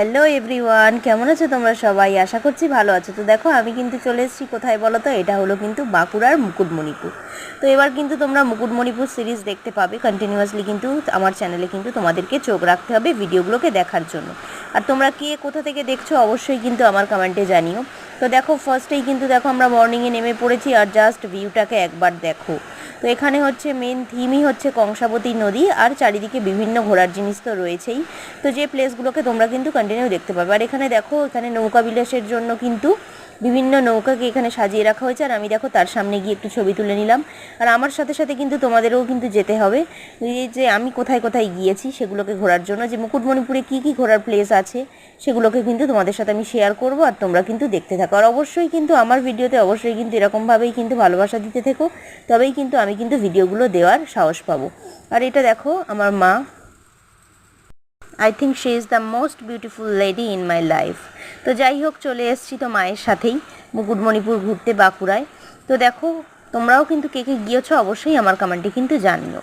Hello everyone, কেমন আছো তোমরা সবাই? আশা করছি ভালো আছো। তো দেখো আমি কিন্তু চলে এসেছি কোথায় বলো তো, এটা হলো কিন্তু বাঁকুড়ার মুকুটমণিপুর। তো এবার কিন্তু তোমরা মুকুটমণিপুর সিরিজ দেখতে পাবে কন্টিনিউয়াসলি, কিন্তু আমার চ্যানেলে কিন্তু তোমাদেরকে চোখ রাখতে হবে ভিডিওগুলোকে দেখার জন্য। আর তোমরা কে কোথা থেকে দেখছো অবশ্যই কিন্তু আমার কমেন্টে জানিও। তো দেখো ফার্স্টেই কিন্তু দেখো আমরা মর্নিংয়ে নেমে পড়েছি, আর জাস্ট ভিউটাকে একবার দেখো। তো এখানে হচ্ছে মেন থিমই হচ্ছে কংসাবতী নদী, আর চারিদিকে বিভিন্ন ঘোরার জিনিস তো রয়েছেই। তো যে প্লেসগুলোকে তোমরা কিন্তু কন্টিনিউ দেখতে পাবে। আর এখানে দেখো, এখানে নৌকা বিলাসের জন্য কিন্তু বিভিন্ন নৌকাকে এখানে সাজিয়ে রাখা হয়েছে, আর আমি দেখো তার সামনে গিয়ে একটু ছবি তুলে নিলাম। আর আমার সাথে সাথে কিন্তু তোমাদেরও কিন্তু যেতে হবে, এই যে আমি কোথায় কোথায় গিয়েছি সেগুলোকে ঘোরার জন্য, যে মুকুটমণিপুরে কী কী ঘোরার প্লেস আছে সেগুলোকে কিন্তু তোমাদের সাথে আমি শেয়ার করব, আর তোমরা কিন্তু দেখতে থাকো। আর অবশ্যই কিন্তু আমার ভিডিওতে অবশ্যই কিন্তু এরকমভাবেই কিন্তু ভালোবাসা দিতে থেকো, তবেই কিন্তু আমি কিন্তু ভিডিওগুলো দেওয়ার সাহস পাবো। আর এটা দেখো আমার মা, I think she is the most beautiful lady in my life. তো যাই হোক, চলে এসেছি তো মায়ের সাথেই মুকুটমণিপুর ঘুরতে বাঁকুড়ায়। তো দেখো তোমরাও কিন্তু কে কে গিয়েছো অবশ্যই আমার কমেন্টে কিন্তু জানিও।